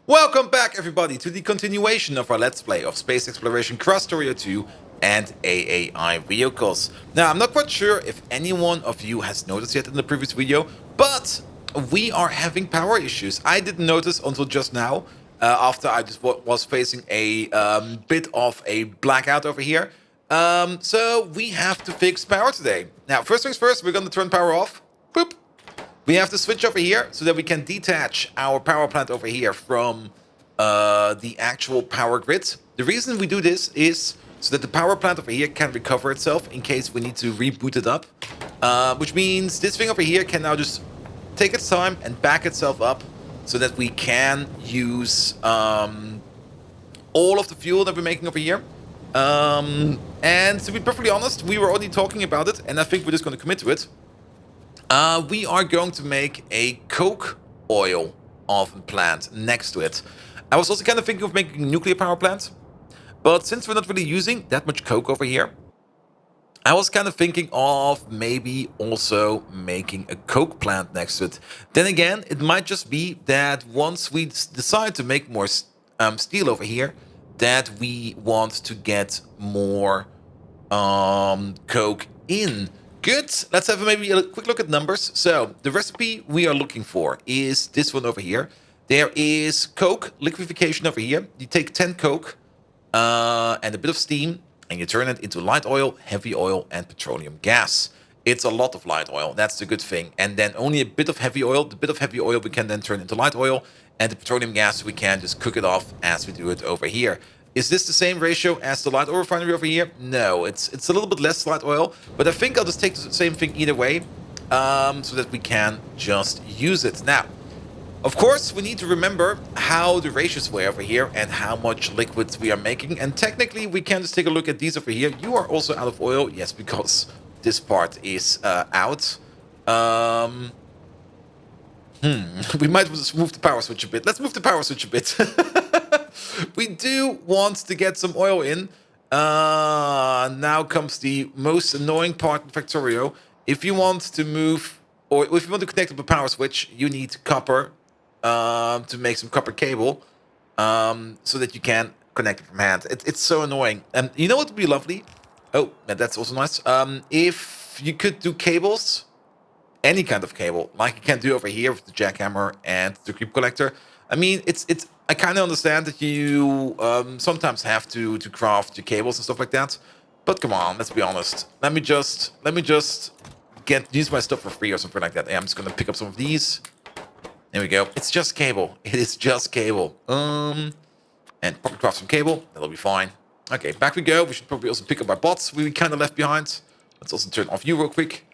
Welcome back, everybody, to the continuation of our Let's Play of Space Exploration Krastorio 2 and AAI Vehicles. Now, I'm not quite sure if any one of you has noticed yet in the previous video, but we are having power issues. I didn't notice until just now, after I just was facing a bit of a blackout over here. So we have to fix power today. Now, first things first, we're going to turn power off. Boop. We have to switch over here so that we can detach our power plant over here from the actual power grid. The reason we do this is so that the power plant over here can recover itself in case we need to reboot it up. Which means this thing over here can now just take its time and back itself up so that we can use all of the fuel that we're making over here. And to be perfectly honest, we were already talking about it, and I think we're just going to commit to it. We are going to make a coke oil oven plant next to it. I was also kind of thinking of making a nuclear power plant, but since we're not really using that much coke over here, I was kind of thinking of maybe also making a coke plant next to it. Then again, it might just be that once we decide to make more steel over here, that we want to get more coke in. Good. Let's have maybe a quick look at numbers. So the recipe we are looking for is this one over here. There is coke liquefaction over here. You take 10 coke and a bit of steam, and you turn it into light oil, heavy oil, and petroleum gas. It's a lot of light oil. That's the good thing. And then only a bit of heavy oil. The bit of heavy oil we can then turn into light oil, and the petroleum gas we can just cook it off as we do it over here. Is this the same ratio as the light oil refinery over here? No, it's a little bit less light oil, but I think I'll just take the same thing either way, so that we can just use it. Now, of course, we need to remember how the ratios were over here and how much liquids we are making. And technically, we can just take a look at these over here. You are also out of oil, yes, because this part is out. We might just move the power switch a bit. Let's move the power switch a bit. We do want to get some oil in. Now comes the most annoying part in Factorio. If you want to move, or if you want to connect up a power switch, you need copper to make some copper cable so that you can connect it from hand. It's so annoying. And you know what would be lovely? Oh, that's also nice. If you could do cables, any kind of cable, like you can do over here with the jackhammer and the creep collector. I mean, it's. I kind of understand that you sometimes have to craft your cables and stuff like that, but come on, let's be honest. Let me just use my stuff for free or something like that. Yeah, I'm just gonna pick up some of these. There we go. It's just cable. It is just cable. And probably craft some cable. That'll be fine. Okay, back we go. We should probably also pick up our bots we kind of left behind. Let's also turn off you real quick.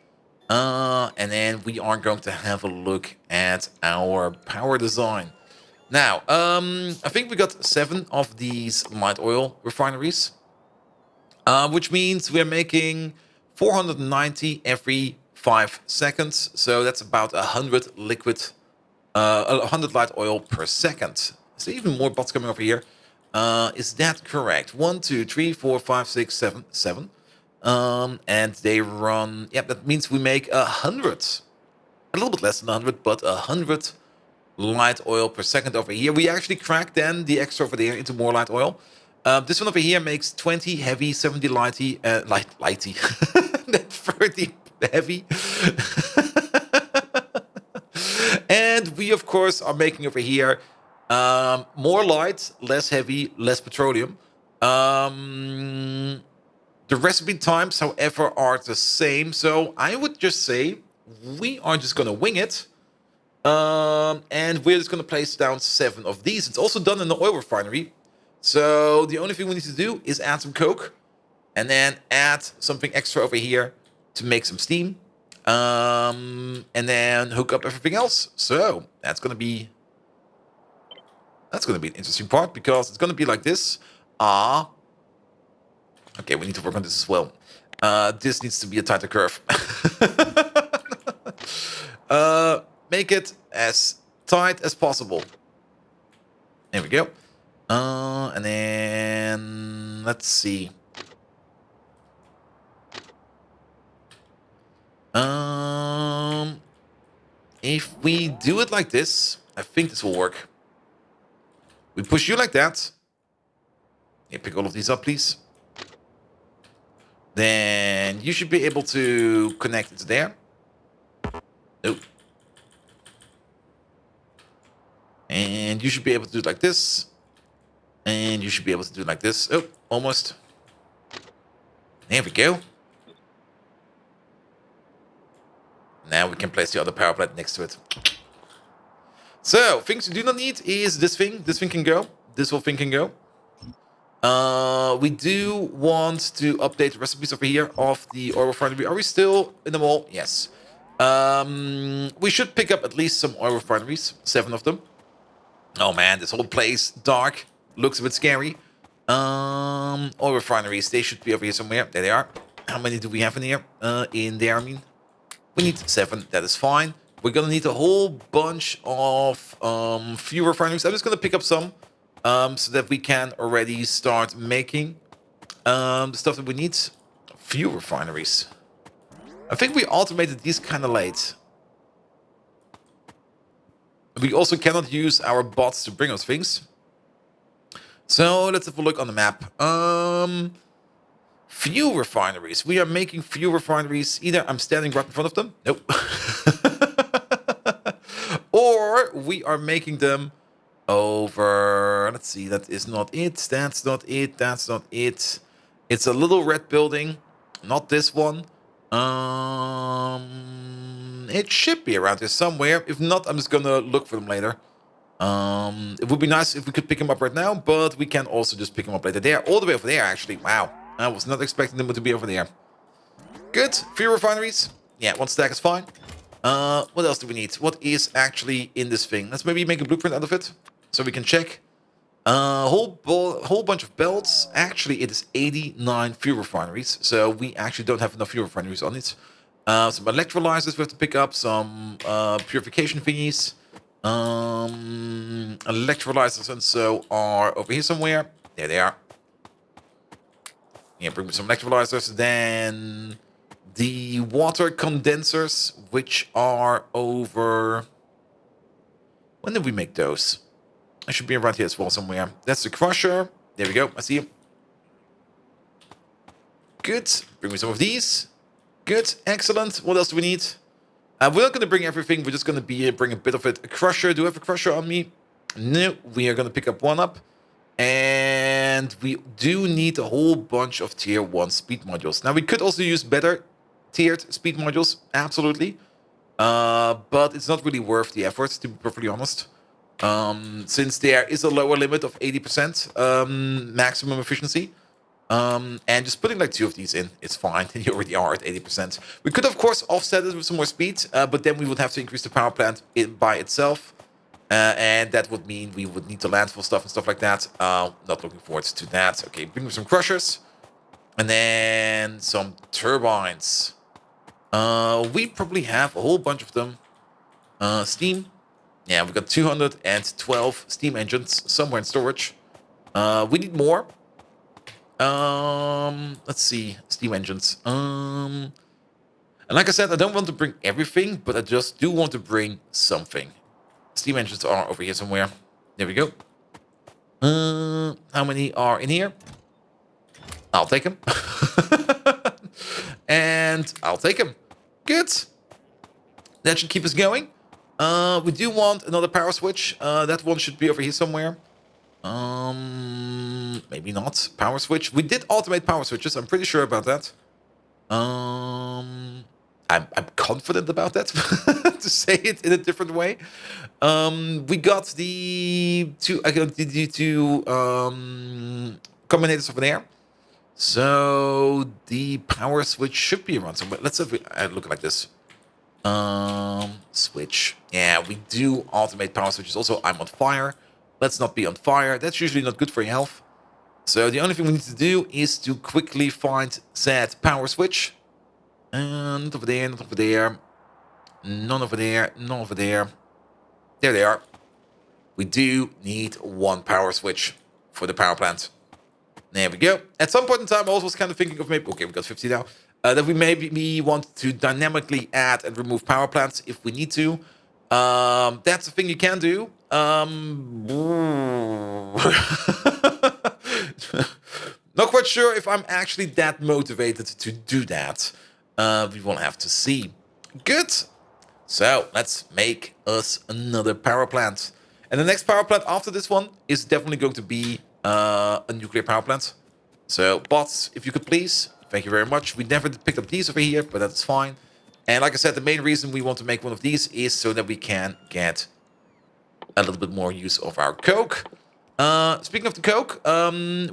And then we are going to have a look at our power design. Now, I think we got 7 of these light oil refineries, which means we're making 490 every 5 seconds. So that's about 100 liquid, 100 light oil per second. Is there even more bots coming over here? Is that correct? 1, 2, 3, 4, 5, 6, 7, 7. And they run. Yeah, that means we make 100. A little bit less than 100, but 100 light oil per second over here. We actually crack then the extra over there into more light oil. This one over here makes 20 heavy, 70 lighty, lighty, 30 heavy. And we of course are making over here more light, less heavy, less petroleum. The recipe times, however, are the same. So I would just say we are just gonna wing it. And we're just going to place down 7 of these. It's also done in the oil refinery. So the only thing we need to do is add some coke and then add something extra over here to make some steam. And then hook up everything else. So that's going to be an interesting part because it's going to be like this. Okay, we need to work on this as well. This needs to be a tighter curve. Make it as tight as possible. There we go. And then let's see. If we do it like this, I think this will work. We push you like that. Yeah, pick all of these up, please. Then you should be able to connect it to there. Nope. And you should be able to do it like this. And you should be able to do it like this. Oh, almost. There we go. Now we can place the other power plant next to it. So, things you do not need is this thing. This thing can go. This whole thing can go. We do want to update the recipes over here of the oil refinery. Are we still in the mall? Yes. We should pick up at least some oil refineries. 7 of them. Oh man, this whole place, dark, looks a bit scary. Oil refineries, they should be over here somewhere. There they are. How many do we have in here? In there, I mean. We need 7, that is fine. We're gonna need a whole bunch of fuel refineries. I'm just gonna pick up some so that we can already start making the stuff that we need. Fuel refineries. I think we automated these kind of late. We also cannot use our bots to bring us things. So let's have a look on the map. Fuel refineries. We are making fuel refineries. Either I'm standing right in front of them. Nope. Or we are making them over... Let's see. That is not it. That's not it. That's not it. It's a little red building. Not this one. It should be around here somewhere. If not, I'm just gonna look for them later. It would be nice if we could pick them up right now, but we can also just pick them up later. They're all the way over there, actually. Wow. I was not expecting them to be over there. Good. Fuel refineries. Yeah, 1 stack is fine. What else do we need? What is actually in this thing? Let's maybe make a blueprint out of it so we can check. Whole bunch of belts. Actually, it is 89 fuel refineries, so we actually don't have enough fuel refineries on it. Some electrolyzers we have to pick up. Some purification thingies. Electrolyzers and so are over here somewhere. There they are. Yeah, bring me some electrolyzers. Then the water condensers, which are over... When did we make those? I should be around here as well somewhere. That's the crusher. There we go. I see him. Good. Bring me some of these. Good. Excellent. What else do we need? We're not going to bring everything. We're just going to bring a bit of it. A crusher. Do I have a crusher on me? No. We are going to pick up one up. And we do need a whole bunch of tier 1 speed modules. Now, we could also use better tiered speed modules. Absolutely. But it's not really worth the effort, to be perfectly honest. Since there is a lower limit of 80% maximum efficiency. And just putting like 2 of these in, it's fine. You already are at 80%. We could, of course, offset it with some more speed, but then we would have to increase the power plant by itself. And that would mean we would need to landfill stuff and stuff like that. Not looking forward to that. Okay, bring me some crushers. And then some turbines. We probably have a whole bunch of them. Steam. Yeah, we've got 212 steam engines somewhere in storage. We need more. Let's see. Steam engines. And like I said, I don't want to bring everything, but I just do want to bring something. Steam engines are over here somewhere. There we go. How many are in here? I'll take them. And I'll take them. Good. That should keep us going. We do want another power switch. That one should be over here somewhere. Maybe not. Power switch. We did automate power switches. I'm pretty sure about that. I'm confident about that, to say it in a different way. We got the two combinators over there. So the power switch should be around somewhere. Let's have a look like this. Switch. Yeah, we do automate power switches. Also, I'm on fire. Let's not be on fire. That's usually not good for your health. So the only thing we need to do is to quickly find said power switch. Not over there, not over there. None over there, none over there. There they are. We do need 1 power switch for the power plant. There we go. At some point in time, I also was kind of thinking of maybe... Okay, we got 50 now. That we maybe want to dynamically add and remove power plants if we need to. That's a thing you can do. Not quite sure if I'm actually that motivated to do that. We will have to see. Good. So let's make us another power plant. And the next power plant after this one is definitely going to be a nuclear power plant. So bots, if you could please, thank you very much. We never picked up these over here, but that's fine. And like I said, the main reason we want to make one of these is so that we can get a little bit more use of our coke. Speaking of the coke,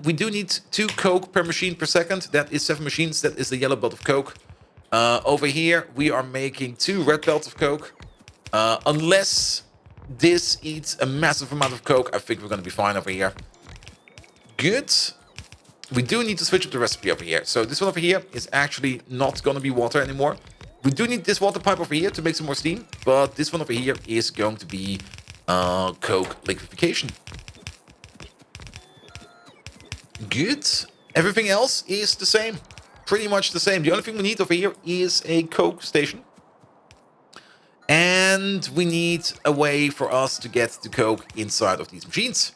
we do need 2 coke per machine per second. That is 7 machines. That is the yellow belt of coke. Over here, we are making 2 red belts of coke. Unless this eats a massive amount of coke, I think we're going to be fine over here. Good. We do need to switch up the recipe over here. So this one over here is actually not going to be water anymore. We do need this water pipe over here to make some more steam. But this one over here is going to be coke liquefaction. Good. Everything else is the same. Pretty much the same. The only thing we need over here is a coke station. And we need a way for us to get the coke inside of these machines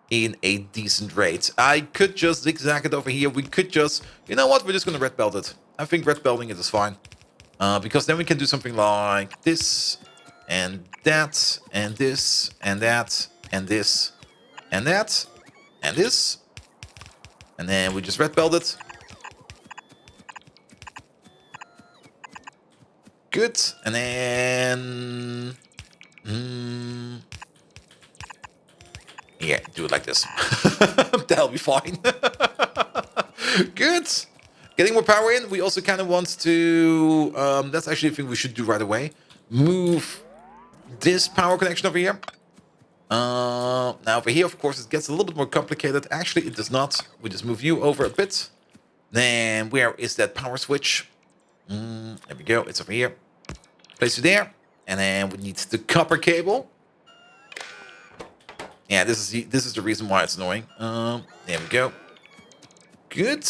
in a decent rate. I could just zigzag it over here. We could just... You know what? We're just going to red belt it. I think red belting it is fine. Because then we can do something like this, and that, and this, and that, and this, and that, and this. And then we just red belt it. Good. And then... yeah, do it like this. That'll be fine. Good. Getting more power in. We also kind of want to... that's actually a thing we should do right away. Move this power connection over here. Now over here, of course, it gets a little bit more complicated. Actually, it does not. We just move you over a bit. Then where is that power switch? There we go. It's over here. Place it there. And then we need the copper cable. Yeah, this is the reason why it's annoying. There we go. Good.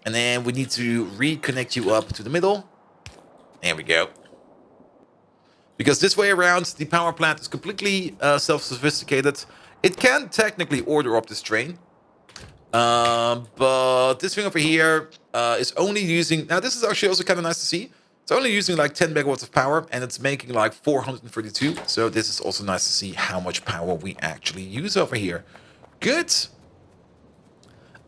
And then we need to reconnect you up to the middle. There we go. Because this way around, the power plant is completely self-sophisticated. It can technically order up this train. But this thing over here is only using... Now, this is actually also kind of nice to see. It's only using like 10 megawatts of power, and it's making like 432. So this is also nice to see how much power we actually use over here. Good.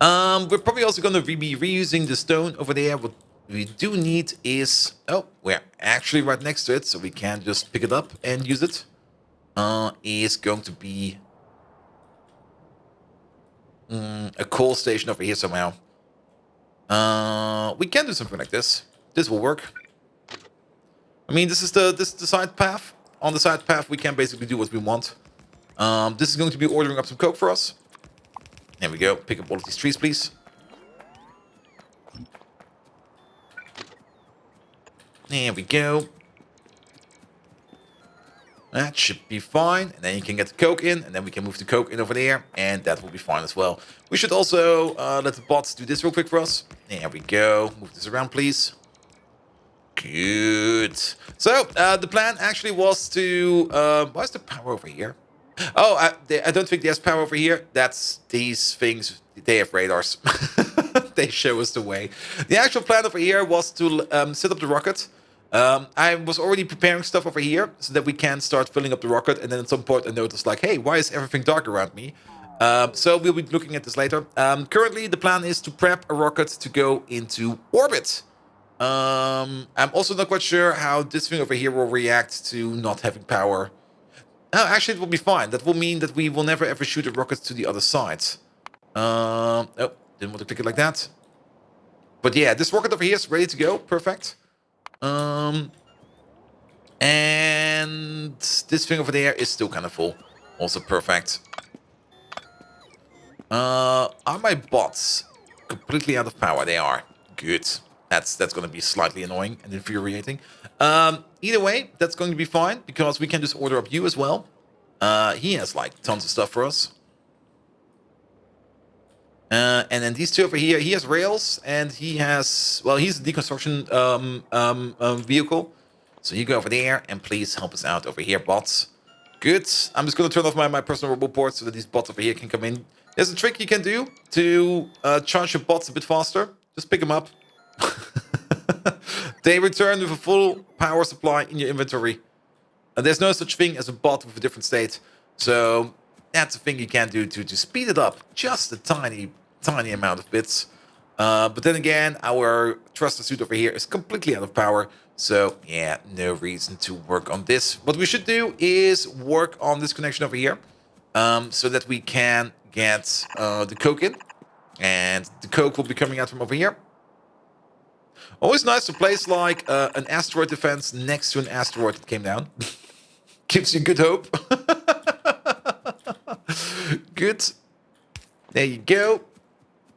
We're probably also going to be reusing the stone over there. What we do need is... Oh, we're actually right next to it, so we can just pick it up and use it. Is going to be... a coal station over here somehow. We can do something like this. This will work. I mean, this is the side path. On the side path, we can basically do what we want. This is going to be ordering up some coke for us. There we go. Pick up all of these trees, please. There we go. That should be fine. And then you can get the coke in, and then we can move the coke in over there, and that will be fine as well. We should also let the bots do this real quick for us. There we go. Move this around, please. Good. So, the plan actually was to... why is the power over here? Oh, I don't think there's power over here. That's these things. They have radars. They show us the way. The actual plan over here was to set up the rocket. I was already preparing stuff over here so that we can start filling up the rocket. And then at some point I noticed like, hey, why is everything dark around me? So we'll be looking at this later. Currently, the plan is to prep a rocket to go into orbit. I'm also not quite sure how this thing over here will react to not having power. Oh, actually, it will be fine. That will mean that we will never ever shoot a rocket to the other side. Oh, didn't want to click it like that. But yeah, this rocket over here is ready to go. Perfect. And this thing over there is still kind of full. Also perfect. Are my bots completely out of power? They are. Good. That's going to be slightly annoying and infuriating. Either way, that's going to be fine because we can just order up you as well. He has like tons of stuff for us. And then these two over here, he has rails and he has, well, he's a deconstruction vehicle. So you go over there and please help us out over here, bots. Good. I'm just going to turn off my personal robot port so that these bots over here can come in. There's a trick you can do to charge your bots a bit faster. Just pick them up. They return with a full power supply in your inventory. And there's no such thing as a bot with a different state. So that's a thing you can do to speed it up just a tiny amount of bits. But then again, our thruster suit over here is completely out of power. So yeah, no reason to work on this. What we should do is work on this connection over here. So that we can get the coke in. And the coke will be coming out from over here. Always nice to place like an asteroid defense next to an asteroid that came down. Gives you good hope. Good. There you go.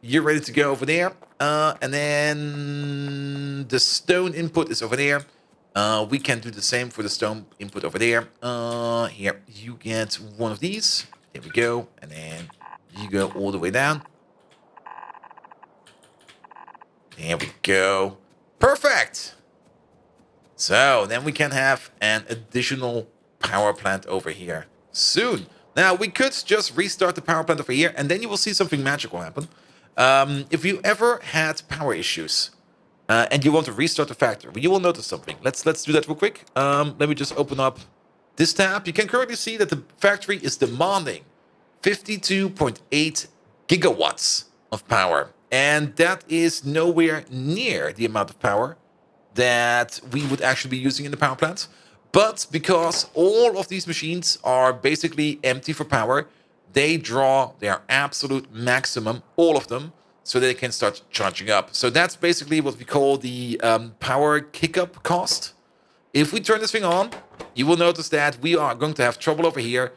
You're ready to go over there. And then the stone input is over there. We can do the same for the stone input over there. Here, you get one of these. There we go. And then you go all the way down. There we go. Perfect. So then we can have an additional power plant over here soon. Now we could just restart the power plant over here and then you will see something magical happen. If you ever had power issues and you want to restart the factory, you will notice something. Let's do that real quick. Let me just open up this tab. You can currently see that the factory is demanding 52.8 gigawatts of power. And that is nowhere near the amount of power that we would actually be using in the power plant. But because all of these machines are basically empty for power, they draw their absolute maximum, all of them, so they can start charging up. So that's basically what we call the power kick-up cost. If we turn this thing on, you will notice that we are going to have trouble over here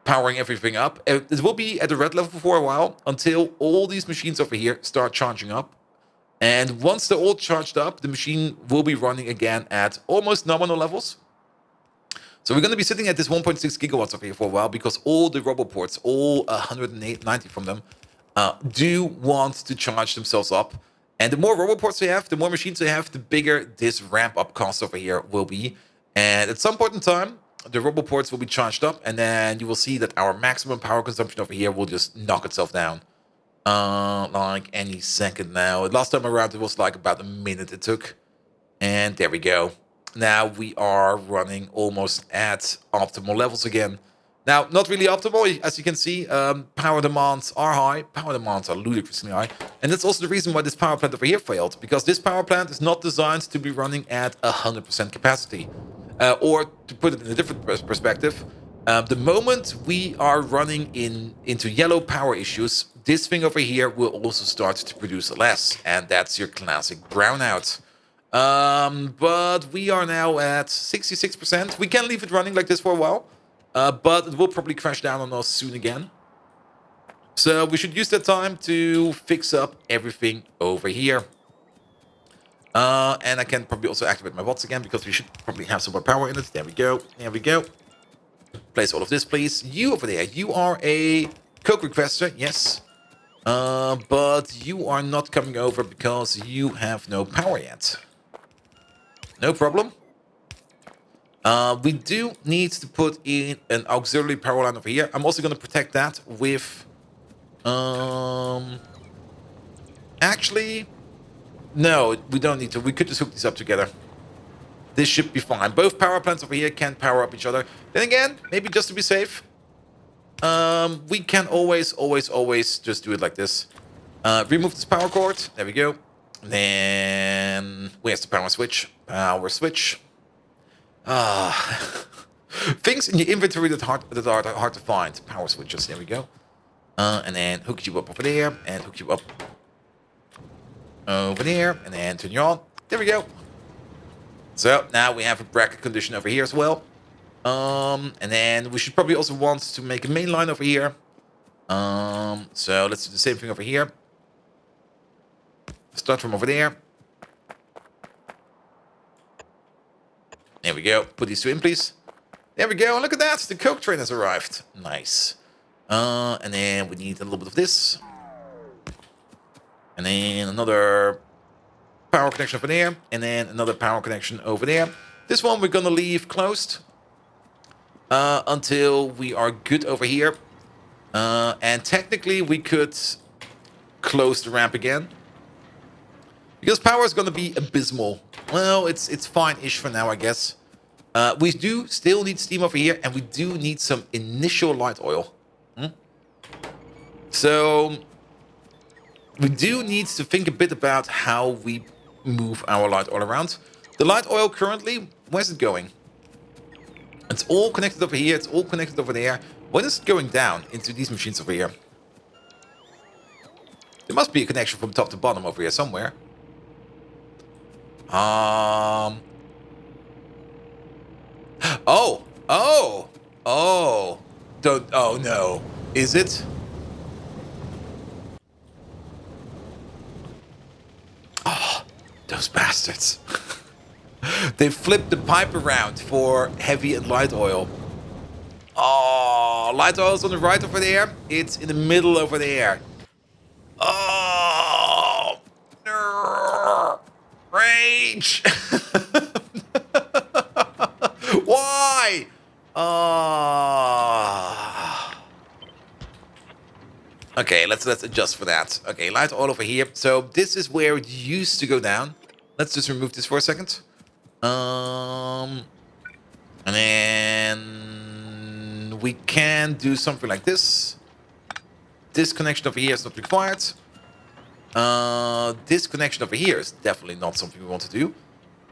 powering everything up. It will be at the red level for a while until all these machines over here start charging up. And once they're all charged up, the machine will be running again at almost nominal levels. So we're going to be sitting at this 1.6 gigawatts over here for a while because all the roboports, all 190 from them, do want to charge themselves up. And the more roboports they have, the more machines they have, the bigger this ramp-up cost over here will be. And at some point in time, the roboports will be charged up, and then you will see that our maximum power consumption over here will just knock itself down. Like any second now. Last time around, it was like about a minute it took. And there we go. Now we are running almost at optimal levels again. Now, not really optimal, as you can see. Power demands are high. Power demands are ludicrously high. And that's also the reason why this power plant over here failed. Because this power plant is not designed to be running at 100% capacity. Or to put it in a different perspective, the moment we are running into yellow power issues, this thing over here will also start to produce less. And that's your classic brownout. But we are now at 66%. We can leave it running like this for a while. But it will probably crash down on us soon again. So we should use that time to fix up everything over here. And I can probably also activate my bots again because we should probably have some more power in it. There we go. There we go. Place all of this, please. You over there, you are a coke requester, yes. But you are not coming over because you have no power yet. No problem. We do need to put in an auxiliary power line over here. I'm also going to protect that with... Actually... No, we don't need to. We could just hook these up together. This should be fine. Both power plants over here can power up each other. Then again, maybe just to be safe, we can always just do it like this. Remove this power cord. There we go. Then where's the power switch? Power switch. Things in your inventory that are hard to find. Power switches. There we go. And then hook you up over there and hook you up over there, and then turn you on. There we go. So now we have a bracket condition over here as well. And then we should probably also want to make a main line over here. So let's do the same thing over here. Start from over there. There we go. Put these two in, please. There we go. And look at that. The coke train has arrived. Nice. And then we need a little bit of this. And then another power connection over there. And then another power connection over there. This one we're going to leave closed. until we are good over here. And technically, we could close the ramp again. Because power is going to be abysmal. Well, it's fine-ish for now, I guess. We do still need steam over here, and we do need some initial light oil. So, we do need to think a bit about how we move our light oil around. The light oil currently, where's it going? It's all connected over here, it's all connected over there. When is it going down into these machines over here? There must be a connection from top to bottom over here somewhere. Oh, no. Is it? Oh, those bastards. They flipped the pipe around for heavy and light oil. Oh, light oil is on the right over there. It's in the middle over there. Oh, no. Rage. Why? Okay, let's adjust for that. Okay, light oil over here. So this is where it used to go down. Let's just remove this for a second. And then we can do something like this. This connection over here is not required. This connection over here is definitely not something we want to do.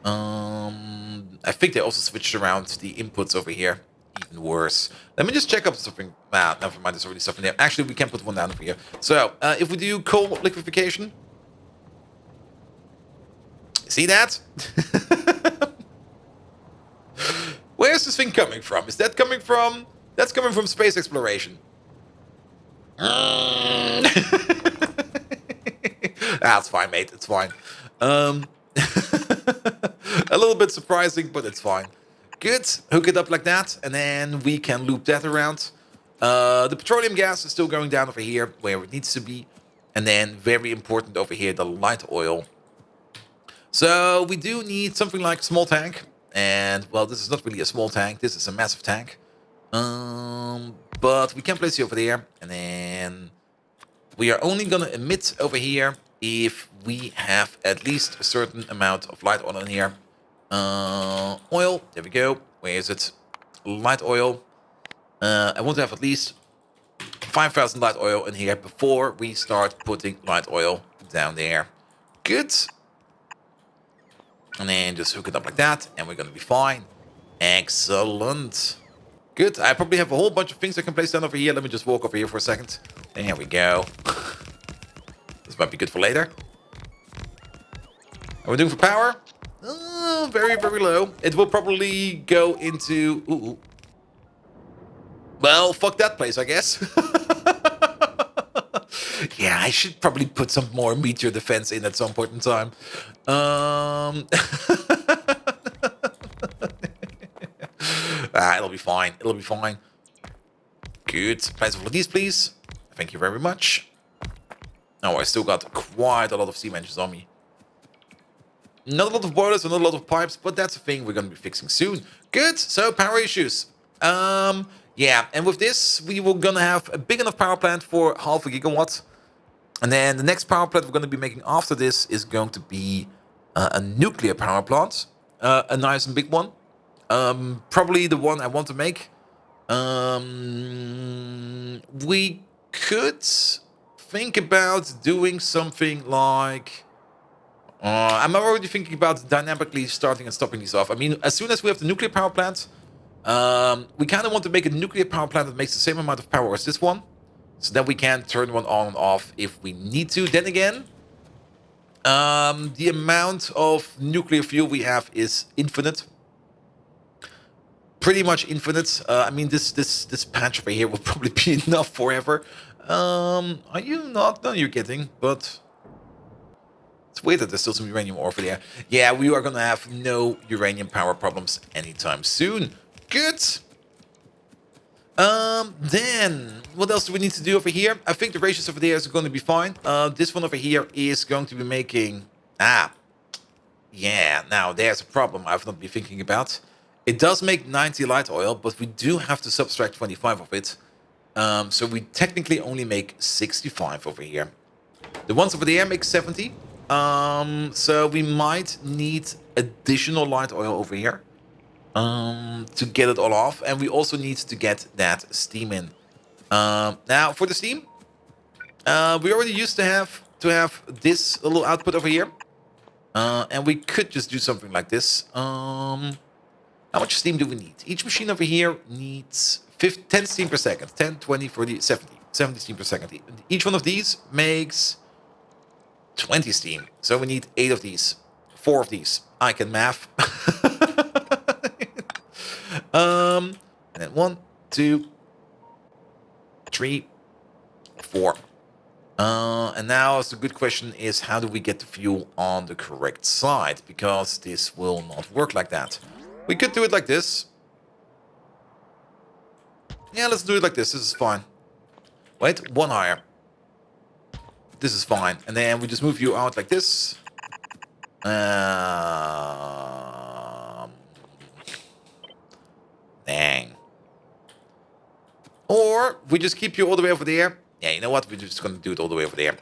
I think they also switched around the inputs over here. Even worse. Let me just check up something. Nah, never mind. There's already stuff in there. Actually, we can put one down over here. So, if we do coal liquefaction. See that? Where's this thing coming from? Is that coming from... That's coming from space exploration. That's fine, mate. It's fine. A little bit surprising, but it's fine. Good. Hook it up like that, and then we can loop that around. The petroleum gas is still going down over here, where it needs to be. And then, very important over here, the light oil. So, we do need something like a small tank. And, well, this is not really a small tank. This is a massive tank. But we can place it over there. And then we are only going to emit over here if we have at least a certain amount of light oil in here. Oil. There we go. Where is it? Light oil. I want to have at least 5,000 light oil in here before we start putting light oil down there. Good. And then just hook it up like that, and we're going to be fine. Excellent. Good. I probably have a whole bunch of things I can place down over here. Let me just walk over here for a second. There we go. This might be good for later. Are we doing for power? Very, very low. It will probably go into... Ooh. Well, fuck that place, I guess. Yeah, I should probably put some more meteor defense in at some point in time. It'll be fine. It'll be fine. Good. Place of these, please. Thank you very much. Oh, I still got quite a lot of steam engines on me. Not a lot of boilers and not a lot of pipes, but that's a thing we're going to be fixing soon. Good. So, power issues. Yeah, and with this, we were going to have a big enough power plant for 0.5 gigawatt. And then the next power plant we're going to be making after this is going to be a nuclear power plant. A nice and big one. Probably the one I want to make. We could think about doing something like... I'm already thinking about dynamically starting and stopping these off. I mean, as soon as we have the nuclear power plant, we kind of want to make a nuclear power plant that makes the same amount of power as this one. So that we can turn one on and off if we need to. Then again, the amount of nuclear fuel we have is infinite. Pretty much infinite. I mean, this patch over here will probably be enough forever. Are you not? No, you're getting, but... It's weird that there's still some uranium over there. Yeah, we are going to have no uranium power problems anytime soon. Good. Then, what else do we need to do over here? I think the ratios over there is going to be fine. This one over here is going to be making... Yeah, now there's a problem I've not been thinking about. It does make 90 light oil, but we do have to subtract 25 of it. So we technically only make 65 over here. The ones over there make 70. So we might need additional light oil over here to get it all off. And we also need to get that steam in. Now, for the steam, we already used to have this little output over here. And we could just do something like this. How much steam do we need? Each machine over here needs 10 steam per second. 10, 20, 40, 70. 70 steam per second. Each one of these makes 20 steam. So we need 8 of these. 4 of these. I can math. And then 1, 2, 3, 4. And now the good question is, how do we get the fuel on the correct side? Because this will not work like that. We could do it like this. Yeah, let's do it like this. This is fine. Wait, 1 higher. This is fine. And then we just move you out like this. Dang. Or we just keep you all the way over there. Yeah, you know what? We're just going to do it all the way over there.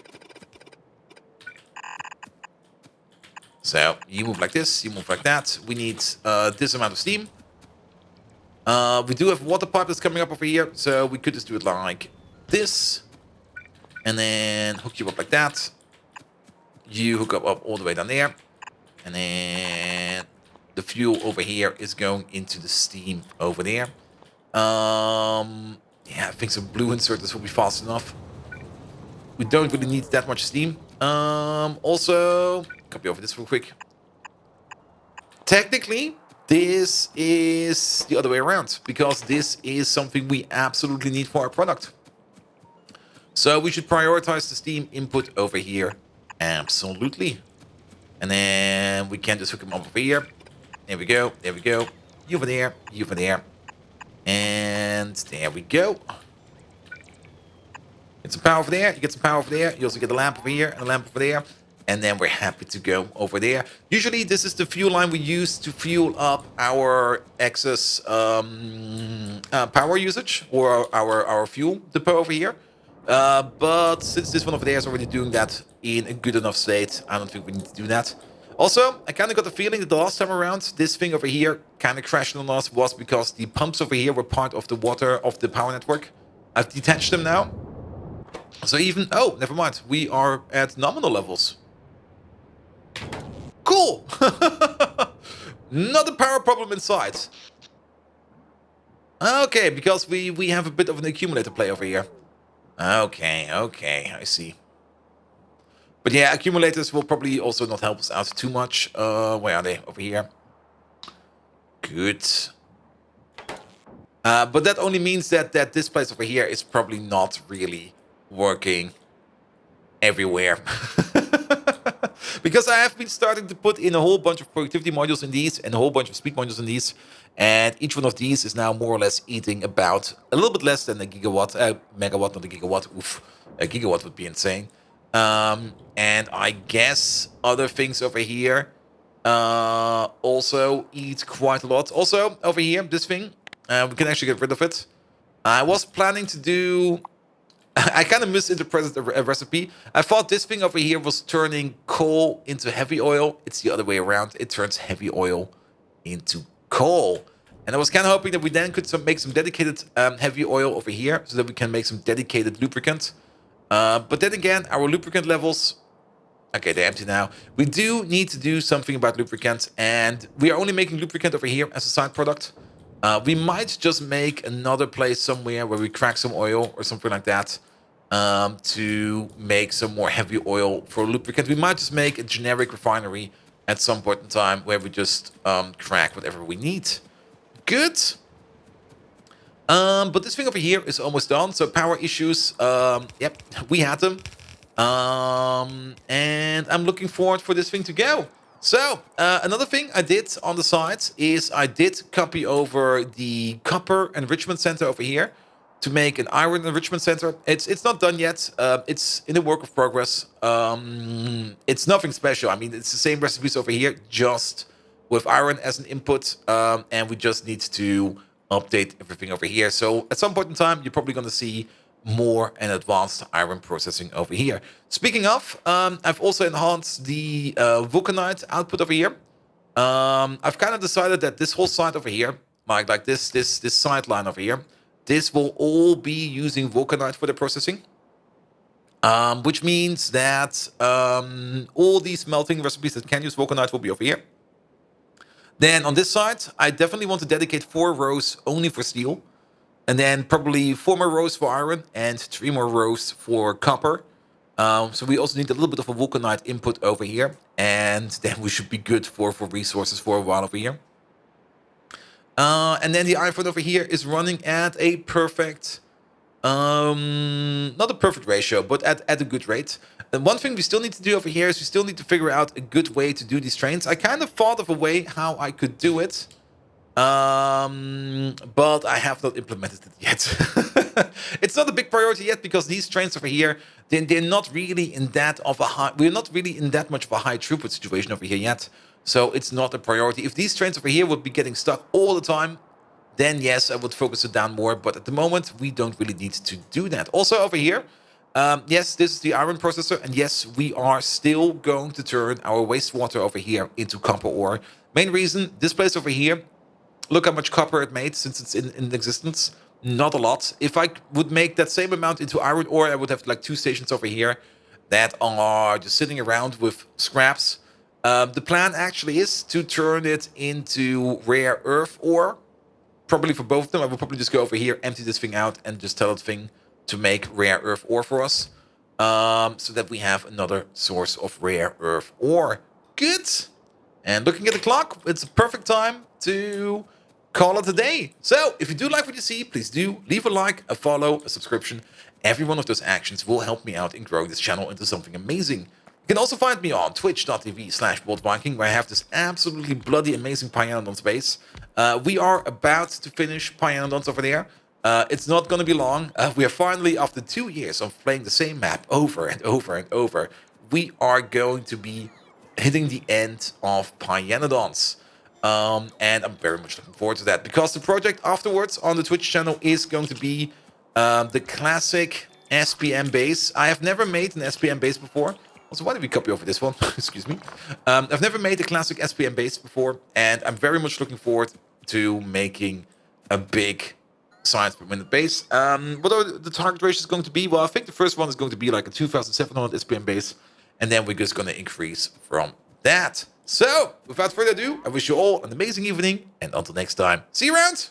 So you move like this, you move like that. We need this amount of steam. We do have a water pipe that's coming up over here, so we could just do it like this. And then hook you up like that. You hook up all the way down there. And then the fuel over here is going into the steam over there. Yeah, I think some blue inserters will be fast enough. We don't really need that much steam. Also, copy over this real quick. Technically, this is the other way around, because this is something we absolutely need for our product. So we should prioritize the steam input over here. Absolutely. And then we can just hook them up over here. There we go. There we go. You over there. You over there. And there we go. Get some power over there. You get some power over there. You also get a lamp over here and a lamp over there. And then we're happy to go over there. Usually this is the fuel line we use to fuel up our excess power usage, or our fuel depot over here. But since this one over there is already doing that in a good enough state, I don't think we need to do that. Also, I kind of got the feeling that the last time around, this thing over here kind of crashed on us was because the pumps over here were part of the water of the power network. I've detached them now. So even... Oh, never mind. We are at nominal levels. Cool! Not a power problem inside. Okay, because we have a bit of an accumulator play over here. Okay, I see. But yeah, accumulators will probably also not help us out too much. Where are they? Over here. Good. But that only means that this place over here is probably not really working everywhere. Because I have been starting to put in a whole bunch of productivity modules in these and a whole bunch of speed modules in these. And each one of these is now more or less eating about a little bit less than a gigawatt, megawatt, not a gigawatt. Oof, a gigawatt would be insane. And I guess other things over here also eat quite a lot. Also, over here, this thing, we can actually get rid of it. I was planning to do... I kind of misinterpreted a recipe. I thought this thing over here was turning coal into heavy oil. It's the other way around. It turns heavy oil into coal. And I was kind of hoping that we then could make some dedicated heavy oil over here, so that we can make some dedicated lubricant. But then again, our lubricant levels... Okay, they're empty now. We do need to do something about lubricant, and we are only making lubricant over here as a side product. We might just make another place somewhere where we crack some oil or something like that to make some more heavy oil for lubricant. We might just make a generic refinery at some point in time where we just crack whatever we need. Good. But this thing over here is almost done. So power issues, yep, we had them. And I'm looking forward for this thing to go. So, another thing I did on the side is I did copy over the copper enrichment center over here to make an iron enrichment center. It's not done yet. It's in a work of progress. It's nothing special. I mean, it's the same recipes over here, just with iron as an input, and we just need to update everything over here. So at some point in time, you're probably going to see more and advanced iron processing over here. Speaking of, I've also enhanced the vulcanite output over here. I've kind of decided that this whole side over here, like this sideline over here, this will all be using vulcanite for the processing. Which means that all these smelting recipes that can use vulcanite will be over here. Then on this side, I definitely want to dedicate 4 rows only for steel. And then probably 4 more rows for iron and 3 more rows for copper. So we also need a little bit of a vulcanite input over here. And then we should be good for resources for a while over here. And then the iron over here is running at a perfect... not a perfect ratio, but at a good rate. And one thing we still need to do over here is we still need to figure out a good way to do these trains. I kind of thought of a way how I could do it, but I have not implemented it yet. It's not a big priority yet because these trains over here, they're not really in that of a high. We're not really in that much of a high throughput situation over here yet, so it's not a priority. If these trains over here would be getting stuck all the time, then yes, I would focus it down more. But at the moment, we don't really need to do that. Also over here, yes, this is the iron processor. And yes, we are still going to turn our wastewater over here into copper ore. Main reason, this place over here, look how much copper it made since it's in existence. Not a lot. If I would make that same amount into iron ore, I would have like 2 stations over here that are just sitting around with scraps. The plan actually is to turn it into rare earth ore. Probably for both of them, I will probably just go over here, empty this thing out, and just tell that thing to make rare earth ore for us. So that we have another source of rare earth ore. Good. And looking at the clock, it's a perfect time to call it a day. So, if you do like what you see, please do leave a like, a follow, a subscription. Every one of those actions will help me out in growing this channel into something amazing. You can also find me on twitch.tv/WorldViking, where I have this absolutely bloody amazing Pyanodons base. We are about to finish Pyanodons over there. It's not going to be long. We are finally, after 2 years of playing the same map over and over and over, we are going to be hitting the end of Pyanodons. And I'm very much looking forward to that, because the project afterwards on the Twitch channel is going to be the classic SPM base. I have never made an SPM base before. Also, why did we copy over this one? Excuse me. I've never made a classic SPM base before, and I'm very much looking forward to making a big science per minute base. What are the target ratios going to be? Well, I think the first one is going to be like a 2,700 SPM base, and then we're just going to increase from that. So, without further ado, I wish you all an amazing evening, and until next time, see you around!